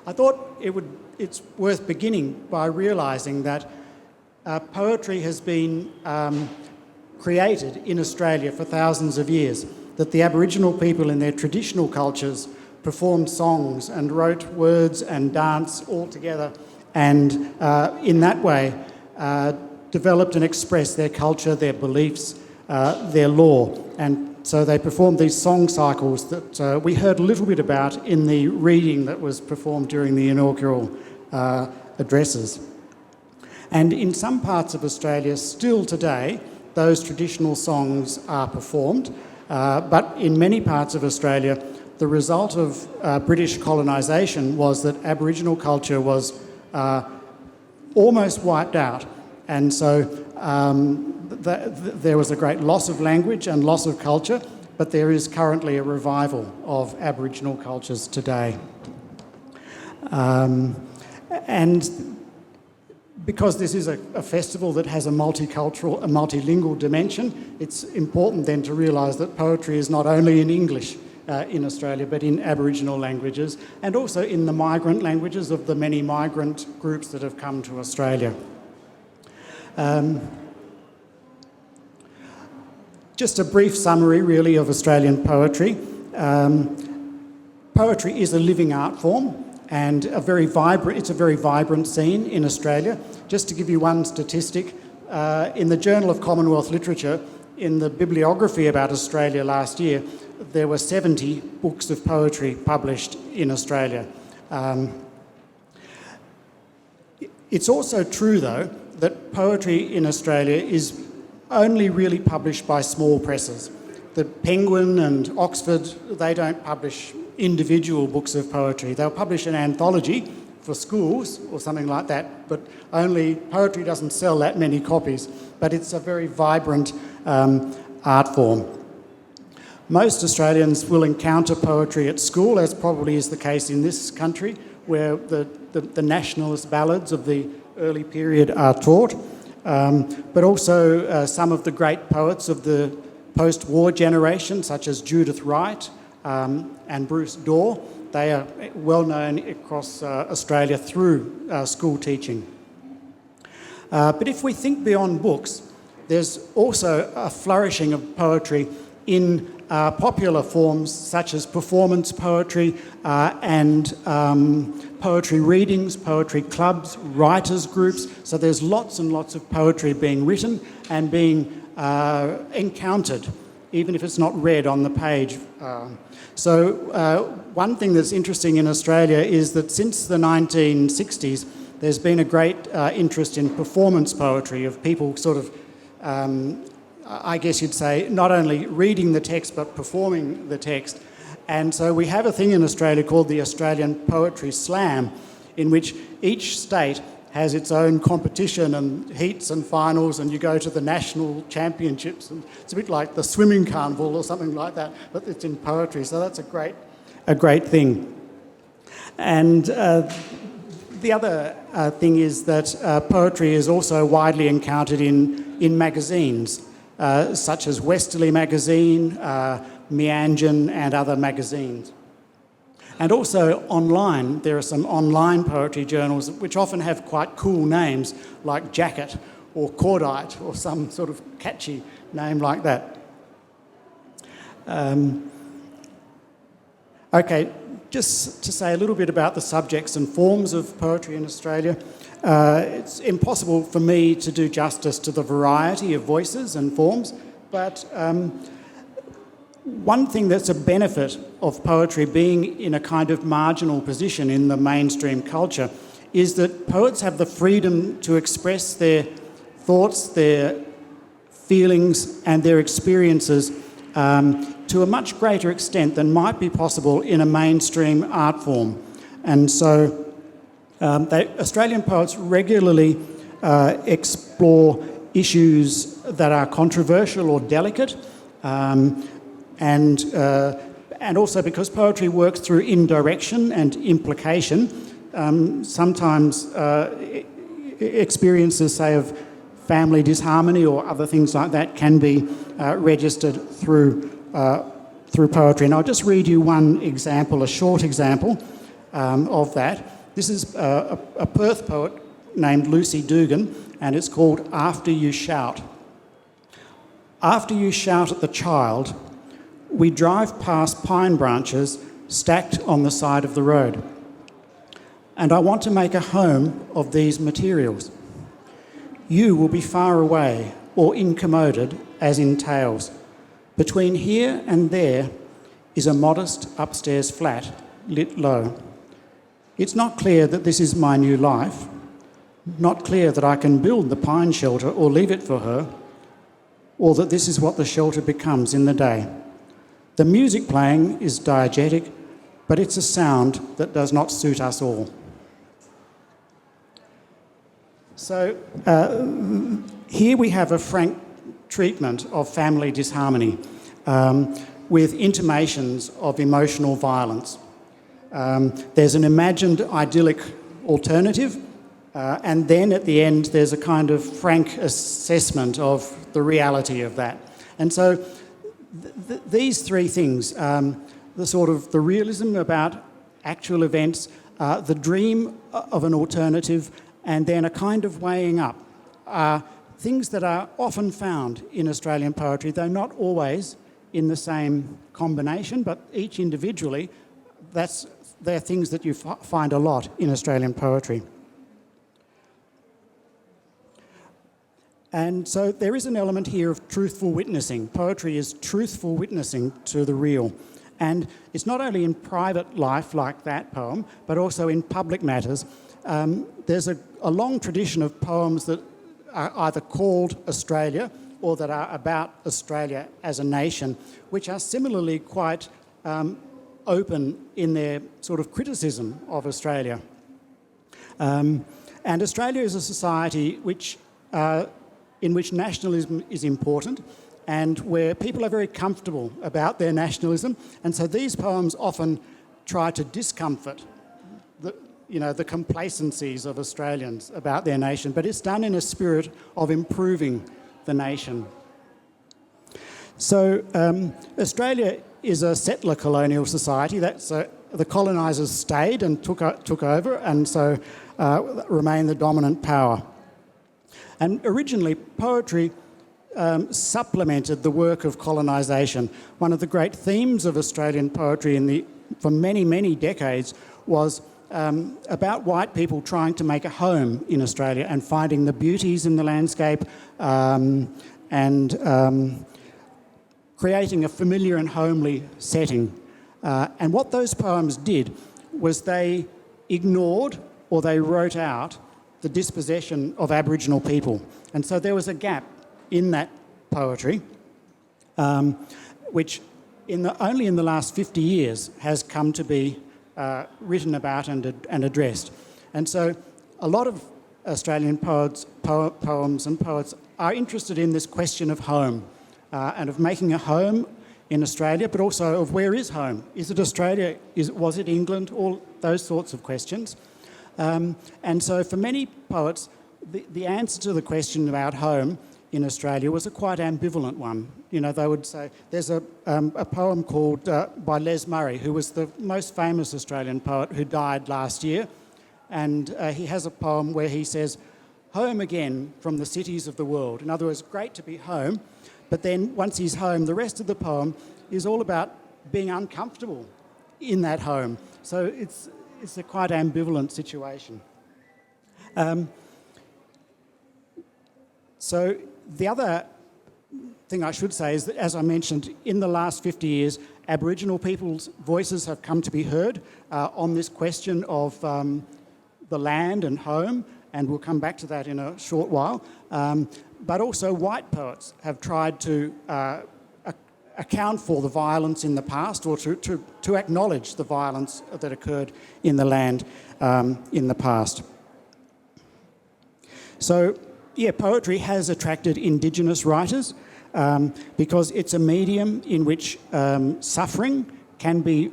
I thought it's worth beginning by realising that poetry has been created in Australia for thousands of years, that the Aboriginal people in their traditional cultures performed songs and wrote words and dance all together, and in that way developed and expressed their culture, their beliefs, their law. And so they performed these song cycles that we heard a little bit about in the reading that was performed during the inaugural addresses. And in some parts of Australia, still today, those traditional songs are performed, but in many parts of Australia, the result of British colonisation was that Aboriginal culture was almost wiped out. And so there was a great loss of language and loss of culture, but there is currently a revival of Aboriginal cultures today. And because this is a festival that has a multicultural, a multilingual dimension, it's important then to realise that poetry is not only in English in Australia, but in Aboriginal languages, and also in the migrant languages of the many migrant groups that have come to Australia. Just a brief summary, really, of Australian poetry. Poetry is a living art form, and it's a very vibrant scene in Australia. Just to give you one statistic, in the Journal of Commonwealth Literature, in the bibliography about Australia last year, there were 70 books of poetry published in Australia. It's also true, though, that poetry in Australia is only really published by small presses. The Penguin and Oxford, they don't publish individual books of poetry. They'll publish an anthology for schools or something like that, but poetry doesn't sell that many copies, but it's a very vibrant art form. Most Australians will encounter poetry at school, as probably is the case in this country, where the nationalist ballads of the early period are taught, but also some of the great poets of the post-war generation, such as Judith Wright and Bruce Dorr. They are well known across Australia through school teaching. But if we think beyond books, there's also a flourishing of poetry in popular forms such as performance poetry and poetry readings, poetry clubs, writers' groups. So there's lots and lots of poetry being written and being encountered, even if it's not read on the page. So one thing that's interesting in Australia is that since the 1960s, there's been a great interest in performance poetry, of people sort of I guess you'd say, not only reading the text but performing the text. And so we have a thing in Australia called the Australian Poetry Slam, in which each state has its own competition and heats and finals, and you go to the national championships, and it's a bit like the swimming carnival or something like that, but it's in poetry, so that's a great thing. And the other thing is that poetry is also widely encountered in magazines, such as Westerly magazine, Meanjin and other magazines. And also online, there are some online poetry journals which often have quite cool names like Jacket or Cordite or some sort of catchy name like that. Okay, just to say a little bit about the subjects and forms of poetry in Australia. It's impossible for me to do justice to the variety of voices and forms, but one thing that's a benefit of poetry being in a kind of marginal position in the mainstream culture is that poets have the freedom to express their thoughts, their feelings and their experiences to a much greater extent than might be possible in a mainstream art form. And so Australian poets regularly explore issues that are controversial or delicate, and also because poetry works through indirection and implication, sometimes experiences, say, of family disharmony or other things like that can be registered through poetry. And I'll just read you one example, a short example of that. This is a Perth poet named Lucy Dugan, and it's called After You Shout. After you shout at the child, we drive past pine branches stacked on the side of the road. And I want to make a home of these materials. You will be far away or incommoded as in tales. Between here and there is a modest upstairs flat lit low. It's not clear that this is my new life, not clear that I can build the pine shelter or leave it for her, or that this is what the shelter becomes in the day. The music playing is diegetic, but it's a sound that does not suit us all. So here we have a frank treatment of family disharmony with intimations of emotional violence. There's an imagined idyllic alternative, and then at the end there's a kind of frank assessment of the reality of that. And so these three things, the realism about actual events, the dream of an alternative, and then a kind of weighing up, are things that are often found in Australian poetry, though not always in the same combination, but each individually, they're things that you find a lot in Australian poetry. And so there is an element here of truthful witnessing. Poetry is truthful witnessing to the real. And it's not only in private life like that poem, but also in public matters. There's a long tradition of poems that are either called Australia or that are about Australia as a nation, which are similarly quite open in their sort of criticism of Australia. And Australia is a society in which nationalism is important and where people are very comfortable about their nationalism. And so these poems often try to discomfort the complacencies of Australians about their nation, but it's done in a spirit of improving the nation. So Australia is a settler colonial society. The colonisers stayed and took over, and so remain the dominant power. And originally, poetry supplemented the work of colonisation. One of the great themes of Australian poetry for many, many decades was about white people trying to make a home in Australia and finding the beauties in the landscape and creating a familiar and homely setting. And what those poems did was they ignored or they wrote out the dispossession of Aboriginal people. And so there was a gap in that poetry, which only in the last 50 years has come to be written about and addressed. And so a lot of Australian poems and poets are interested in this question of home and of making a home in Australia, but also of where is home? Is it Australia? Was it England? All those sorts of questions. And so for many poets, the answer to the question about home in Australia was a quite ambivalent one. They would say, there's a poem called by Les Murray, who was the most famous Australian poet who died last year. And he has a poem where he says, home again from the cities of the world. In other words, great to be home. But then once he's home, the rest of the poem is all about being uncomfortable in that home. So it's a quite ambivalent situation. So the other thing I should say is that, as I mentioned, in the last 50 years, Aboriginal people's voices have come to be heard on this question of the land and home, and we'll come back to that in a short while. But also white poets have tried to account for the violence in the past, or to acknowledge the violence that occurred in the land in the past. So, poetry has attracted Indigenous writers because it's a medium in which suffering can be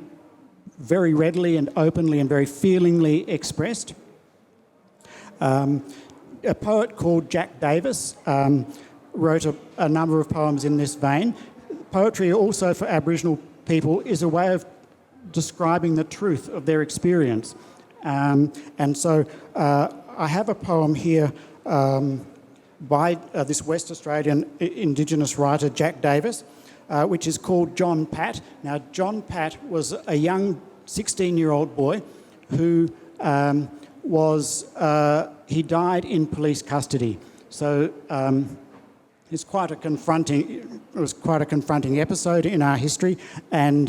very readily and openly and very feelingly expressed. A poet called Jack Davis wrote a number of poems in this vein. Poetry also for Aboriginal people is a way of describing the truth of their experience. And so I have a poem here by this West Australian Indigenous writer, Jack Davis, which is called John Pat. Now, John Pat was a young 16-year-old boy who he died in police custody. So it was quite a confronting episode in our history, and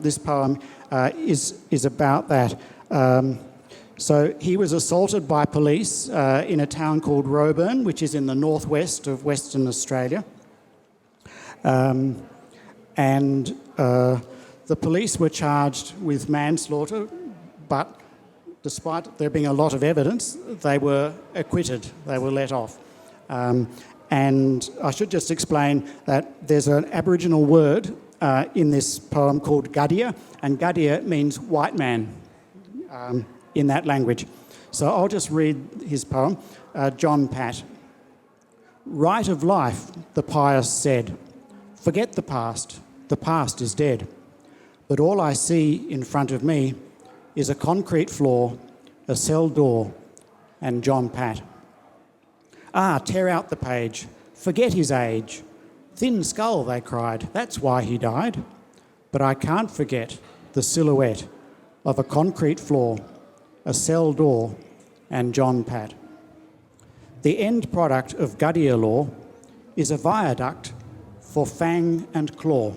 this poem is about that. So he was assaulted by police in a town called Roebourne, which is in the northwest of Western Australia. And the police were charged with manslaughter, but despite there being a lot of evidence, they were acquitted, they were let off. And I should just explain that there's an Aboriginal word in this poem called Guddia, and Guddia means white man in that language. So I'll just read his poem, John Pat. Right of life, the pious said, forget the past is dead. But all I see in front of me is a concrete floor, a cell door, and John Pat. Ah, tear out the page, forget his age. Thin skull, they cried, that's why he died. But I can't forget the silhouette of a concrete floor, a cell door, and John Pat. The end product of Guddia law is a viaduct for fang and claw,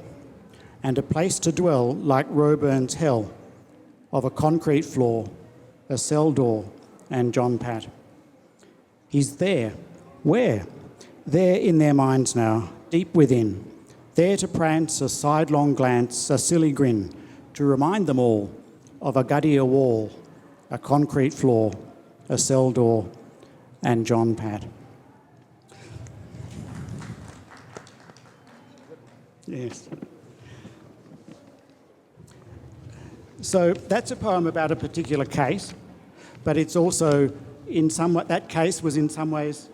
and a place to dwell like Roeburne's hell, of a concrete floor, a cell door, and John Pat. He's there. Where? There in their minds now, deep within, there to prance a sidelong glance, a silly grin, to remind them all of a Guddia wall, a concrete floor, a cell door, and John Pat. Yes. So that's a poem about a particular case, but it's also that case was in some ways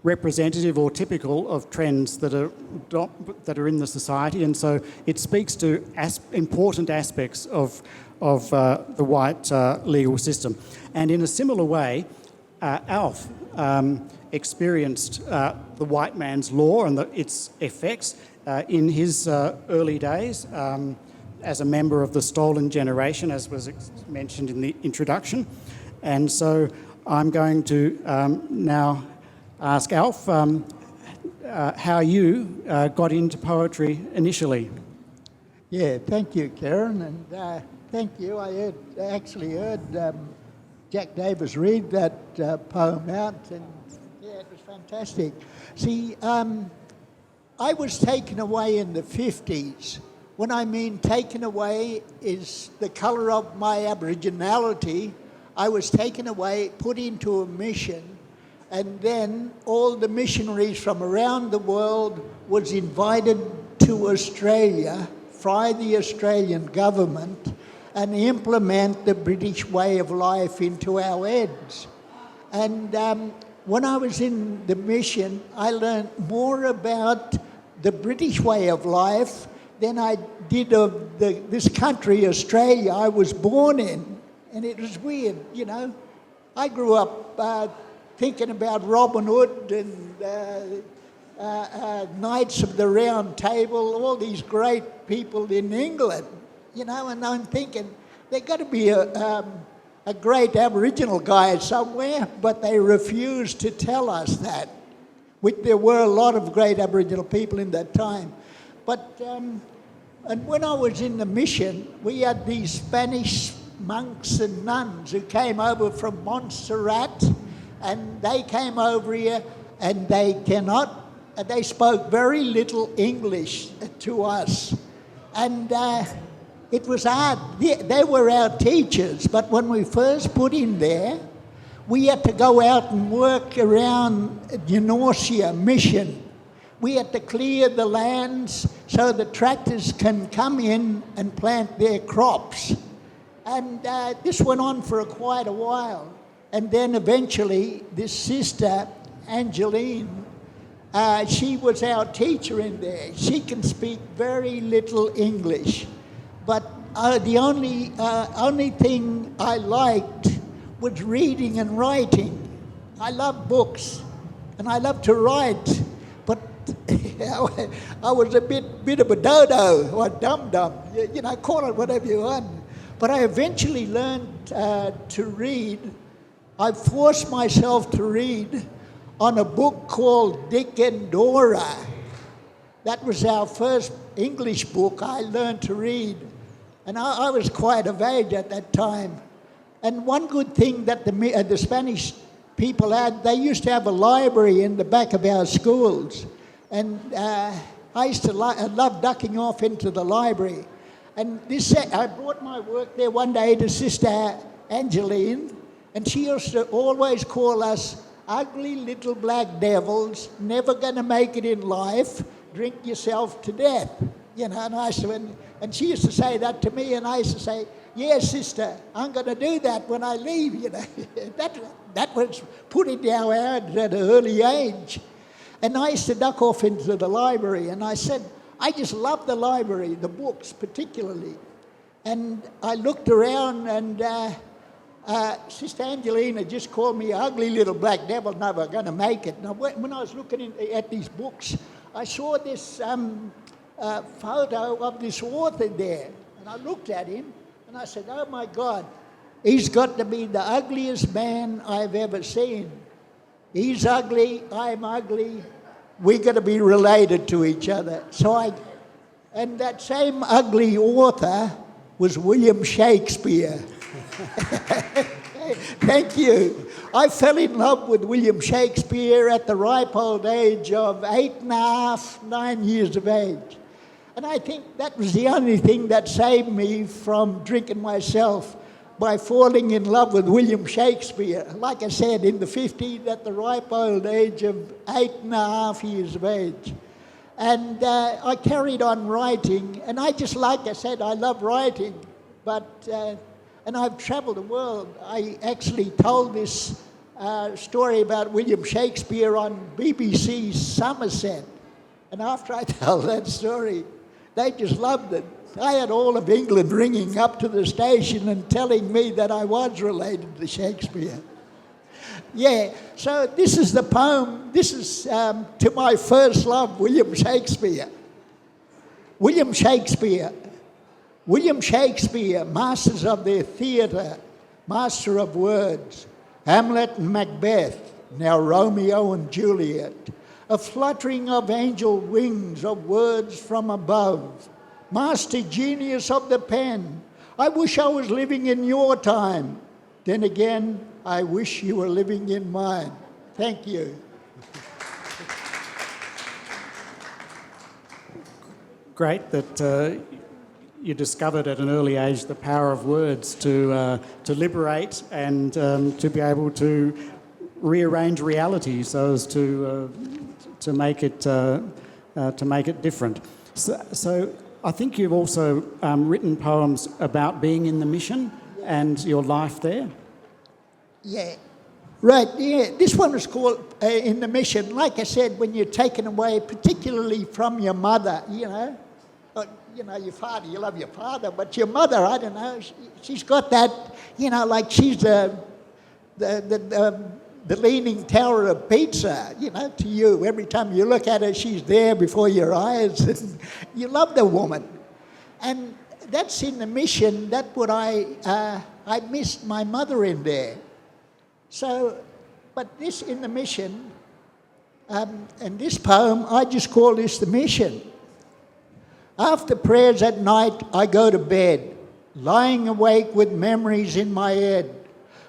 representative or typical of trends that are in the society, and so it speaks to important aspects of the white legal system. And in a similar way, Alf experienced the white man's law and its effects in his early days as a member of the stolen generation, as was mentioned in the introduction. And so I'm going to now ask Alf how you got into poetry initially. Yeah, thank you, Kieran, and thank you. I actually heard Jack Davis read that poem out, and yeah, it was fantastic. See, I was taken away in the 50s. When I mean taken away is the colour of my Aboriginality. I was taken away, put into a mission, and then all the missionaries from around the world was invited to Australia by the Australian government and implement the British way of life into our heads. And when I was in the mission, I learned more about the British way of life than I did of this country, Australia, I was born in. And it was weird, you know. I grew up thinking about Robin Hood and Knights of the Round Table, all these great people in England, you know, and I'm thinking there's got to be a great Aboriginal guy somewhere, but they refused to tell us that. There were a lot of great Aboriginal people in that time. But, and when I was in the mission, we had these Spanish monks and nuns who came over from Montserrat, and they came over here, and they spoke very little English to us. And it was hard. They were our teachers, but when we first put in there, we had to go out and work around Eunorcia Mission. We had to clear the lands so the tractors can come in and plant their crops. And this went on for quite a while. And then eventually this sister, Angeline, she was our teacher in there. She can speak very little English. But the only thing I liked was reading and writing. I love books, and I love to write, but I was a bit of a dodo or dum-dum, call it whatever you want. But I eventually learned to read. I forced myself to read on a book called Dick and Dora. That was our first English book I learned to read. And I was quite of age at that time. And one good thing that the Spanish people had, they used to have a library in the back of our schools. And I used to love ducking off into the library. And I brought my work there one day to Sister Angeline, and she used to always call us ugly little black devils, never going to make it in life, drink yourself to death. And and she used to say that to me, and I used to say, yes, sister, I'm going to do that when I leave. That was put in our heads at an early age. And I used to duck off into the library, and I said, I just love the library, the books particularly. And I looked around, and Sister Angelina just called me ugly little black devil, never going to make it. Now, when I was looking at these books, I saw this photo of this author there. And I looked at him, and I said, oh my God, he's got to be the ugliest man I've ever seen. He's ugly, I'm ugly, we're going to be related to each other. And that same ugly author was William Shakespeare. Thank you. I fell in love with William Shakespeare at the ripe old age of 8.5, 9 years of age. And I think that was the only thing that saved me from drinking myself, by falling in love with William Shakespeare. Like I said, in the 50s, at the ripe old age of 8.5 years of age. And I carried on writing, and like I said, I love writing, and I've traveled the world. I actually told this story about William Shakespeare on BBC's Somerset. And after I told that story, they just loved it. I had all of England ringing up to the station and telling me that I was related to Shakespeare. Yeah, so this is the poem. This is to my first love, William Shakespeare. William Shakespeare. William Shakespeare, masters of their theatre, master of words, Hamlet and Macbeth, now Romeo and Juliet, a fluttering of angel wings of words from above, master genius of the pen. I wish I was living in your time. Then again, I wish you were living in mine. Thank you. Great that you discovered at an early age the power of words to liberate and to be able to rearrange reality so as to make it different. So I think you've also written poems about being in the mission and your life there. Yeah, right. Yeah, this one is called In the Mission. Like I said, when you're taken away, particularly from your mother, your father, you love your father, but your mother, I don't know, she's got that, like she's the leaning tower of Pisa, to you. Every time you look at her, she's there before your eyes, and you love the woman. And that's in the mission. That's what I missed my mother in there. So, but this in the mission, and this poem, I just call this the mission. After prayers at night, I go to bed, lying awake with memories in my head.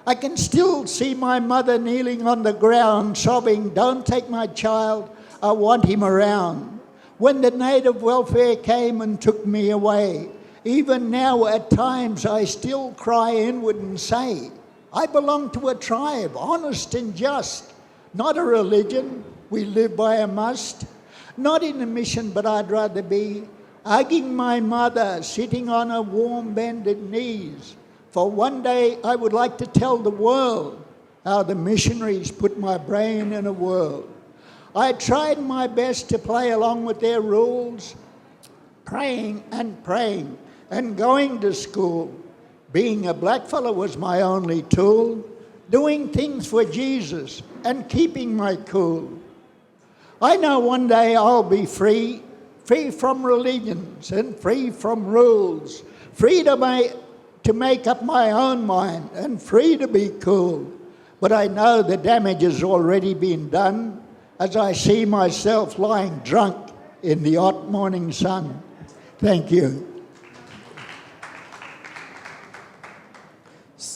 I can still see my mother kneeling on the ground, sobbing, "Don't take my child, I want him around." When the native welfare came and took me away, even now at times I still cry inward and say, I belong to a tribe, honest and just, not a religion, we live by a must. Not in a mission, but I'd rather be hugging my mother, sitting on her warm bended knees. For one day I would like to tell the world how the missionaries put my brain in a whirl. I tried my best to play along with their rules, praying and going to school. Being a blackfellow was my only tool. doing things for Jesus and keeping my cool. I know one day I'll be free from religions and free from rules, free to make up my own mind and free to be cool. But I know the damage has already been done as I see myself lying drunk in the hot morning sun. Thank you.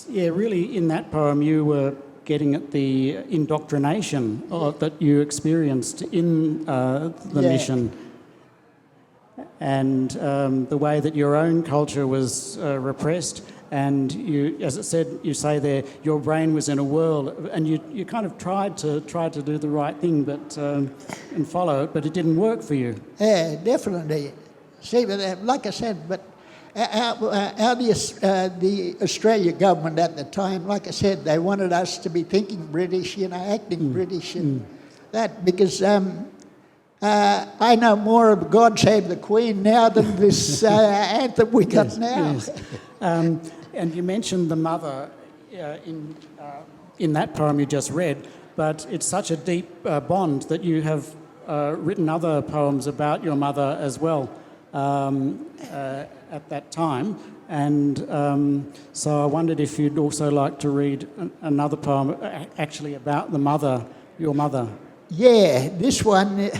Yeah, really, in that poem, you were getting at the indoctrination that you experienced in the mission, and the way that your own culture was repressed. And you, as it said, you say there, your brain was in a whirl, and you kind of tried to do the right thing, but and follow it, but it didn't work for you. Yeah, definitely. See, but like I said, but the Australia government at the time, like I said, they wanted us to be thinking British, acting British and that, because I know more of God Save the Queen now than this anthem we got now. Yes. And you mentioned the mother in that poem you just read, but it's such a deep bond that you have written other poems about your mother as well at that time. And so I wondered if you'd also like to read another poem actually about the mother, your mother. Yeah, this one,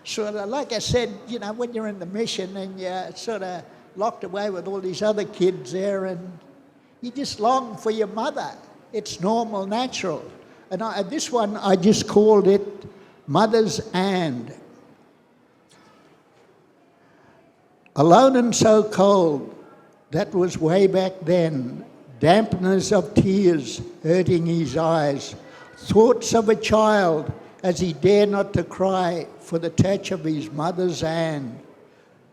sort of, like I said, when you're in the mission and you're sort of locked away with all these other kids there and you just long for your mother. It's normal, natural. And this one, I just called it Mother's And. Alone and so cold, that was way back then. Dampness of tears hurting his eyes. Thoughts of a child as he dare not to cry for the touch of his mother's hand.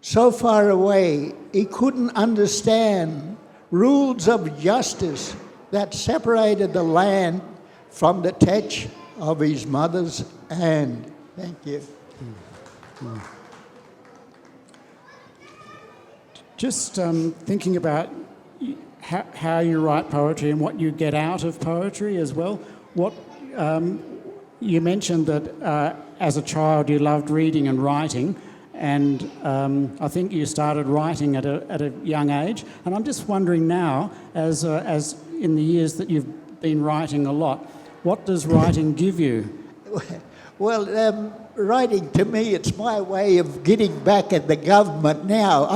So far away, he couldn't understand rules of justice that separated the land from the touch of his mother's hand. Thank you. Just thinking about how you write poetry and what you get out of poetry as well. What you mentioned that as a child you loved reading and writing, and I think you started writing at a young age. And I'm just wondering now, as in the years that you've been writing a lot, what does writing give you? Well, writing to me, it's my way of getting back at the government now.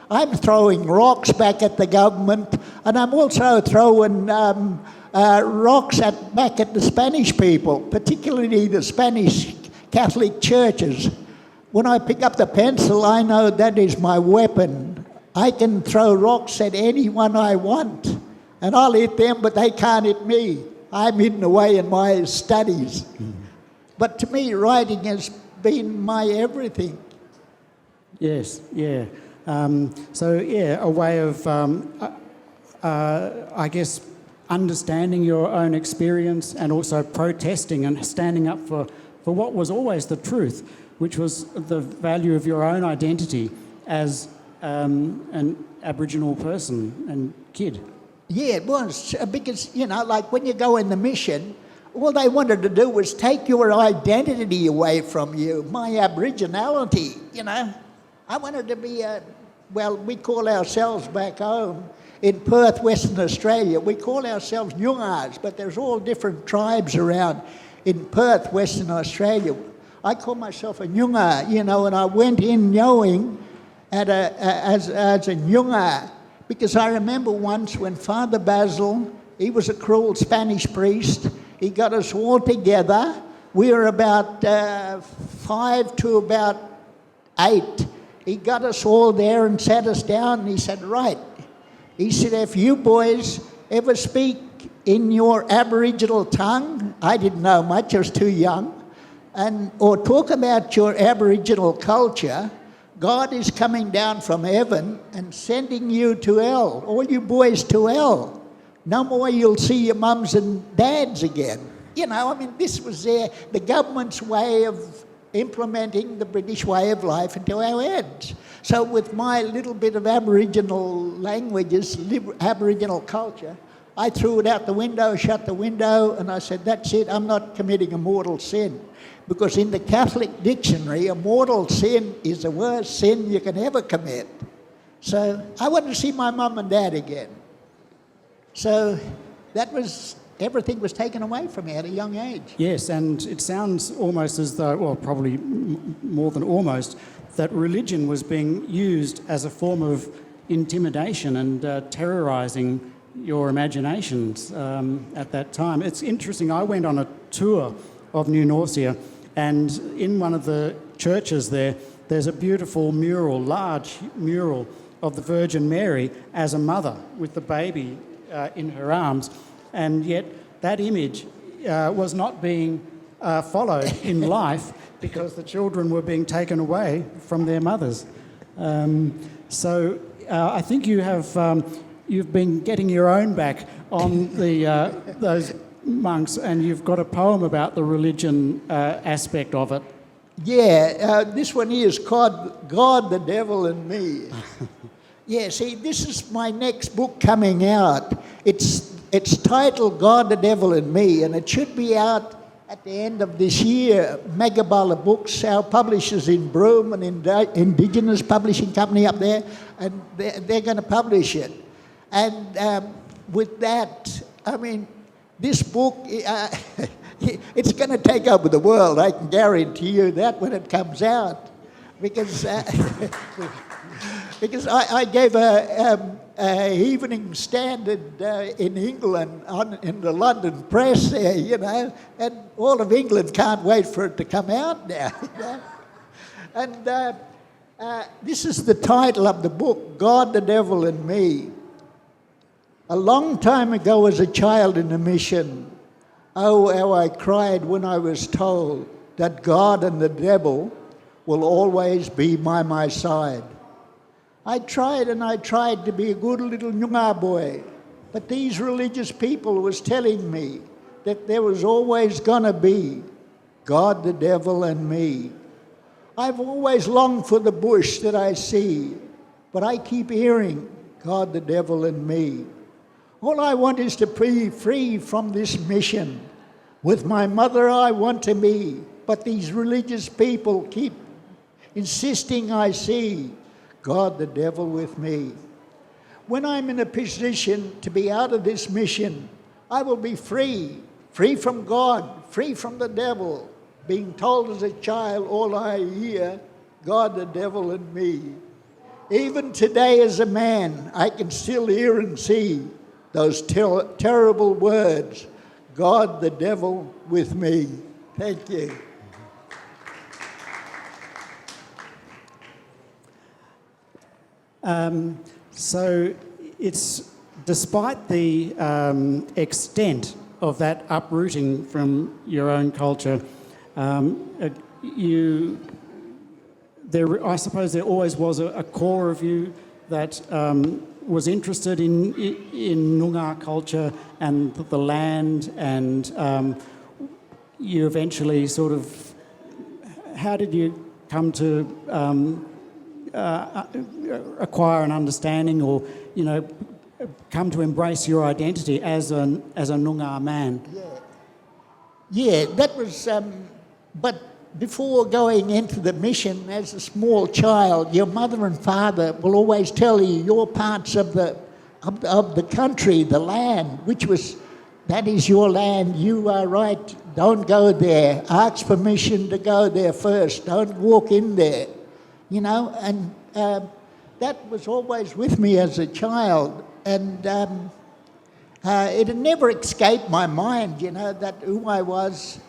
I'm throwing rocks back at the government, and I'm also throwing rocks back at the Spanish people, particularly the Spanish Catholic churches. When I pick up the pencil, I know that is my weapon. I can throw rocks at anyone I want, and I'll hit them, but they can't hit me. I'm hidden away in my studies. But to me, writing has been my everything. Yes, yeah. A way of, I guess, understanding your own experience and also protesting and standing up for what was always the truth, which was the value of your own identity as an Aboriginal person and kid. Yeah, it was, because, like when you go in the mission, all they wanted to do was take your identity away from you, my Aboriginality, I wanted to be we call ourselves back home in Perth, Western Australia, we call ourselves Nyungars, but there's all different tribes around in Perth, Western Australia. I call myself a Nyungar, and I went in knowing as a Nyungar, because I remember once when Father Basil, he was a cruel Spanish priest, he got us all together. We were about 5 to about 8. He got us all there and sat us down, and he said, right. He said, if you boys ever speak in your Aboriginal tongue, I didn't know much, I was too young, or talk about your Aboriginal culture, God is coming down from heaven and sending you to hell, all you boys to hell. No more you'll see your mums and dads again. This was the government's way of implementing the British way of life into our heads. So with my little bit of Aboriginal languages, Aboriginal culture, I threw it out the window, shut the window, and I said, that's it, I'm not committing a mortal sin. Because in the Catholic dictionary, a mortal sin is the worst sin you can ever commit. So I wanted to see my mum and dad again. So everything was taken away from me at a young age. Yes, and it sounds almost as though, well, probably more than almost, that religion was being used as a form of intimidation and terrorising your imaginations at that time. It's interesting, I went on a tour of New Norcia, and in one of the churches there's a beautiful mural, large mural of the Virgin Mary as a mother with the baby in her arms, and yet that image was not being followed in life because the children were being taken away from their mothers. So I think you've been getting your own back on those monks, and you've got a poem about the religion aspect of it. Yeah, this one here is called God, the Devil and Me. Yeah, see, this is my next book coming out. It's titled God, the Devil and Me, and it should be out at the end of this year. Megabala Books, our publishers in Broome, an Indigenous publishing company up there, and they're going to publish it. And with that, I mean, this book, it's going to take over the world. I can guarantee you that when it comes out, because because I gave a Evening Standard in England in the London press there, you know, and all of England can't wait for it to come out now. You know? And this is the title of the book, God, the Devil and Me. A long time ago as a child in a mission, oh, how I cried when I was told that God and the devil will always be by my side. I tried and I tried to be a good little Noongar boy, but these religious people was telling me that there was always going to be God, the devil and me. I've always longed for the bush that I see, but I keep hearing God, the devil and me. All I want is to be free from this mission. With my mother I want to be, but these religious people keep insisting I see God, the devil with me. When I'm in a position to be out of this mission, I will be free from God, free from the devil. Being told as a child, all I hear, God, the devil and me. Even today as a man, I can still hear and see those terrible words, God, the devil with me. Thank you. So it's despite the extent of that uprooting from your own culture, I suppose there always was a core of you that was interested in Noongar culture and the land, and you eventually sort of, how did you come to acquire an understanding, or come to embrace your identity as a Noongar man? Yeah, that was. But before going into the mission, as a small child, your mother and father will always tell you your parts of the country, the land, that is your land. You are right. Don't go there. Ask permission to go there first. Don't walk in there. And that was always with me as a child, and it had never escaped my mind, that who I was.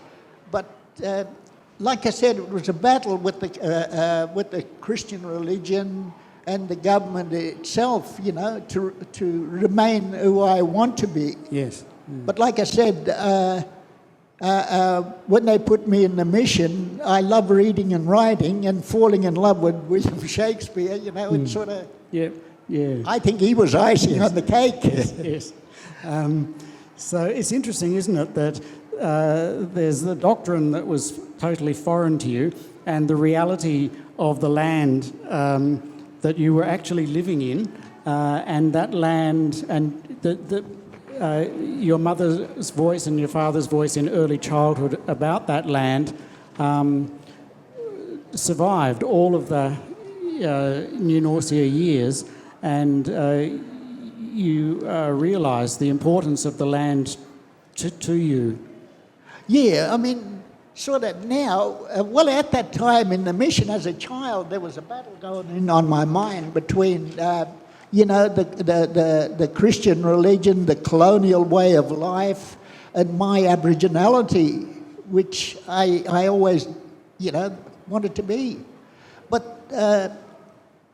But like I said, it was a battle with the Christian religion and the government itself, to remain who I want to be. Yes. But like I said, when they put me in the mission, I love reading and writing and falling in love with William Shakespeare, and sort of... Yeah. I think he was icing on the cake. Yes. So it's interesting, isn't it, that there's the doctrine that was totally foreign to you and the reality of the land that you were actually living in, and that land and your mother's voice and your father's voice in early childhood about that land survived all of the New Norcia years, and you realised the importance of the land to you. Yeah, I mean, sort of now, well, at that time in the mission as a child, there was a battle going on my mind between, the Christian religion, the colonial way of life, and my Aboriginality, which I always, wanted to be. But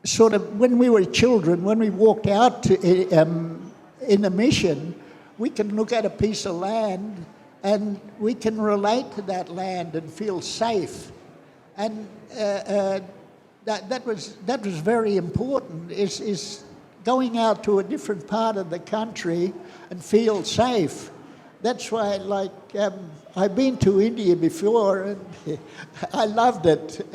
sort of when we were children, when we walked out in the mission, we can look at a piece of land and we can relate to that land and feel safe. And that was very important, is going out to a different part of the country and feel safe. That's why, I've been to India before and I loved it.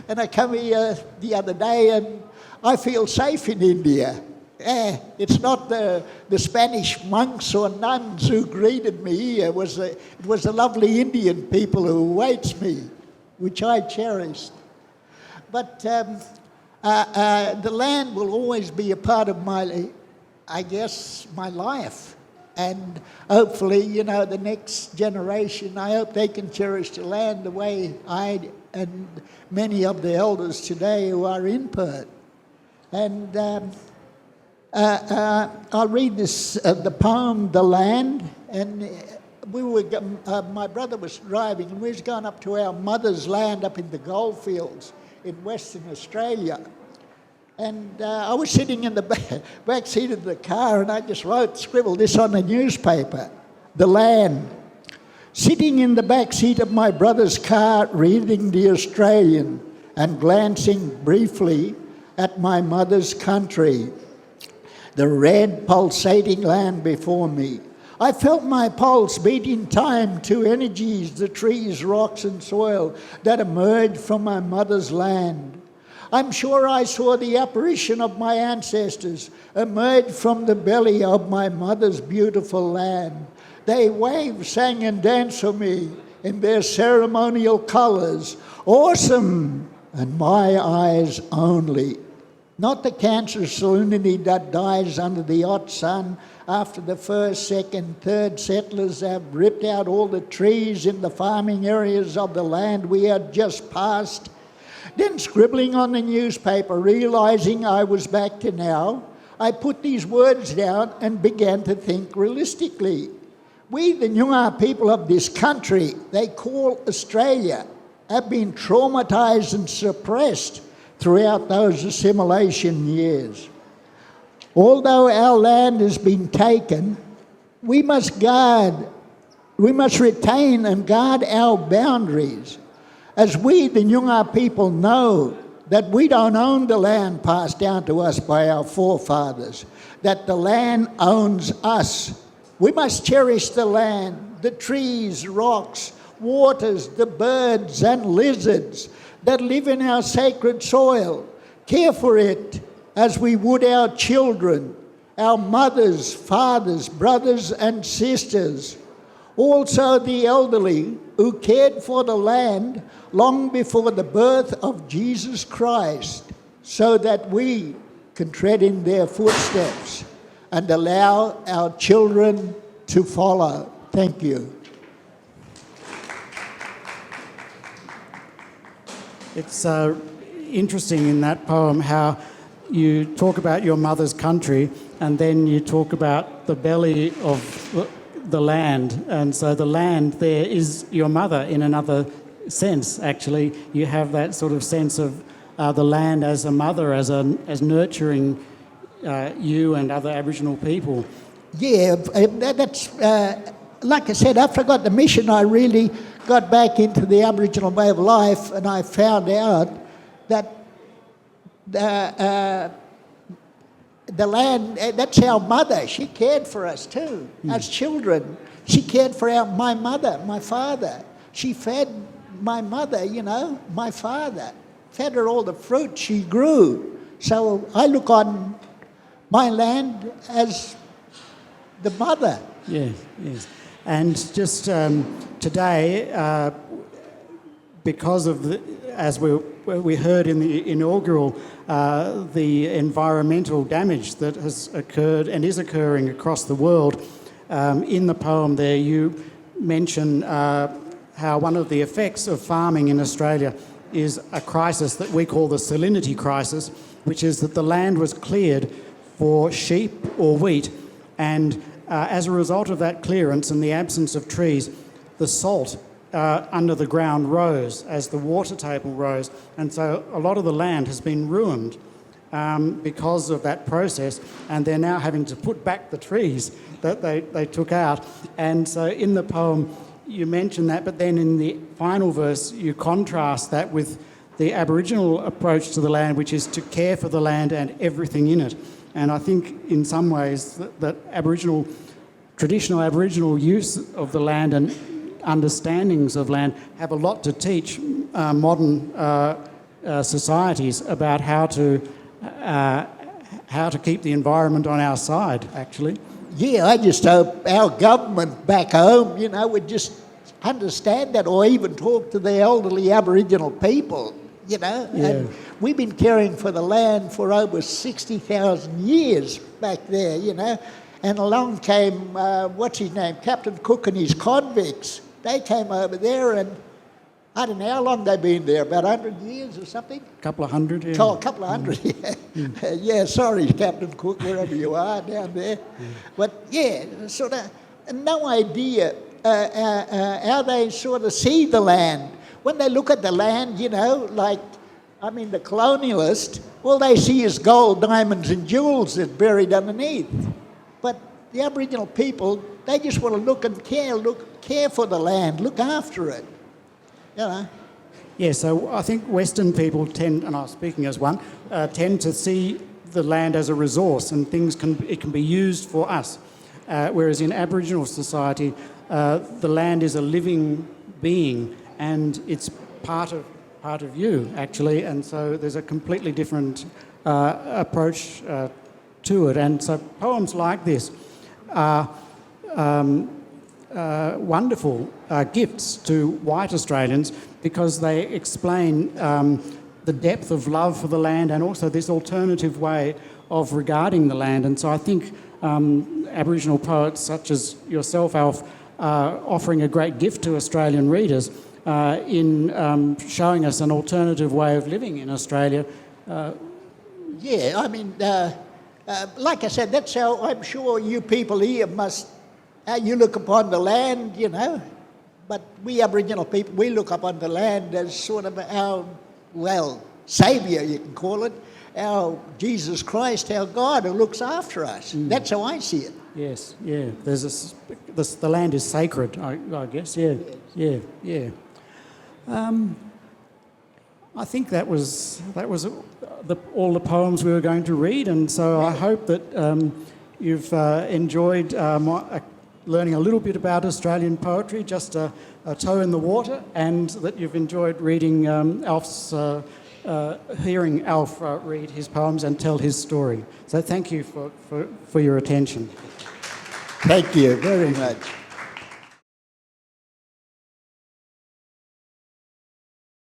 And I come here the other day and I feel safe in India. It's not the Spanish monks or nuns who greeted me. It was the lovely Indian people who awaits me, which I cherished. But the land will always be a part of my life. And hopefully, the next generation, I hope they can cherish the land the way I and many of the elders today who are in Perth. And I'll read this, the poem, The Land. And my brother was driving and we was going up to our mother's land up in the goldfields in Western Australia. And I was sitting in the back seat of the car and I just scribbled this on the newspaper, The Land. Sitting in the back seat of my brother's car, reading The Australian and glancing briefly at my mother's country, the red pulsating land before me. I felt my pulse beat in time to energies, the trees, rocks and soil that emerged from my mother's land. I'm sure I saw the apparition of my ancestors emerge from the belly of my mother's beautiful land. They waved, sang and danced for me in their ceremonial colours, awesome, and my eyes only. Not the cancerous salinity that dies under the hot sun after the first, second, third settlers have ripped out all the trees in the farming areas of the land we had just passed. Then scribbling on the newspaper, realising I was back to now, I put these words down and began to think realistically. We, the Noongar people of this country, they call Australia, have been traumatised and suppressed throughout those assimilation years. Although our land has been taken, we must retain and guard our boundaries. As we, the Noongar people, know that we don't own the land passed down to us by our forefathers, that the land owns us. We must cherish the land, the trees, rocks, waters, the birds and lizards that live in our sacred soil. Care for it as we would our children, our mothers, fathers, brothers and sisters. Also the elderly who cared for the land long before the birth of Jesus Christ, so that we can tread in their footsteps and allow our children to follow. Thank you. It's interesting in that poem how you talk about your mother's country and then you talk about the belly of the land. And so the land there is your mother in another sense, actually. You have that sort of sense of the land as a mother, as nurturing you and other Aboriginal people. Yeah, that's, like I said, after I got the mission, I really got back into the Aboriginal way of life, and I found out that the land, that's our mother. She cared for us too, as children. She cared for my mother, my father. She fed my mother, my father. Fed her all the fruit she grew. So I look on my land as the mother Yes, yes. And just today, because of as we heard in the inaugural, the environmental damage that has occurred and is occurring across the world, in the poem there you mention how one of the effects of farming in Australia is a crisis that we call the salinity crisis, which is that the land was cleared for sheep or wheat, and as a result of that clearance and the absence of trees, the salt under the ground rose as the water table rose, and so a lot of the land has been ruined because of that process, and they're now having to put back the trees that they took out. And so in the poem you mention that, but then in the final verse you contrast that with the Aboriginal approach to the land, which is to care for the land and everything in it. And I think in some ways that traditional Aboriginal use of the land and understandings of land have a lot to teach modern societies about how to keep the environment on our side, actually. Yeah, I just hope our government back home, would just understand that, or even talk to the elderly Aboriginal people, Yeah. And we've been caring for the land for over 60,000 years back there, and along came, what's his name, Captain Cook and his convicts. They came over there, and I don't know how long they've been there, about 100 years or something? A couple of hundred, yeah. Oh, a couple of hundred, yeah. Yeah, sorry, Captain Cook, wherever you are down there. But yeah, sort of no idea how they sort of see the land. When they look at the land, the colonialist, all they see is gold, diamonds and jewels that's buried underneath. But the Aboriginal people, they just want to look and care for the land, look after it, Yeah, so I think Western people tend, and I'm speaking as one, tend to see the land as a resource and it can be used for us. Whereas in Aboriginal society, the land is a living being and it's part of you, actually, and so there's a completely different approach to it. And so poems like this are wonderful gifts to white Australians because they explain the depth of love for the land and also this alternative way of regarding the land. And so I think Aboriginal poets such as yourself, Alf, are offering a great gift to Australian readers in showing us an alternative way of living in Australia. Like I said, that's how I'm sure you people here how you look upon the land, But we Aboriginal people, we look upon the land as sort of our, saviour, you can call it, our Jesus Christ, our God who looks after us. That's how I see it. Yes, yeah. The land is sacred, I guess. Yeah, yes. yeah. I think that was all the poems we were going to read, and so I hope that you've enjoyed learning a little bit about Australian poetry, just a toe in the water, and that you've enjoyed reading hearing Alf read his poems and tell his story. So thank you for your attention. Thank you very much.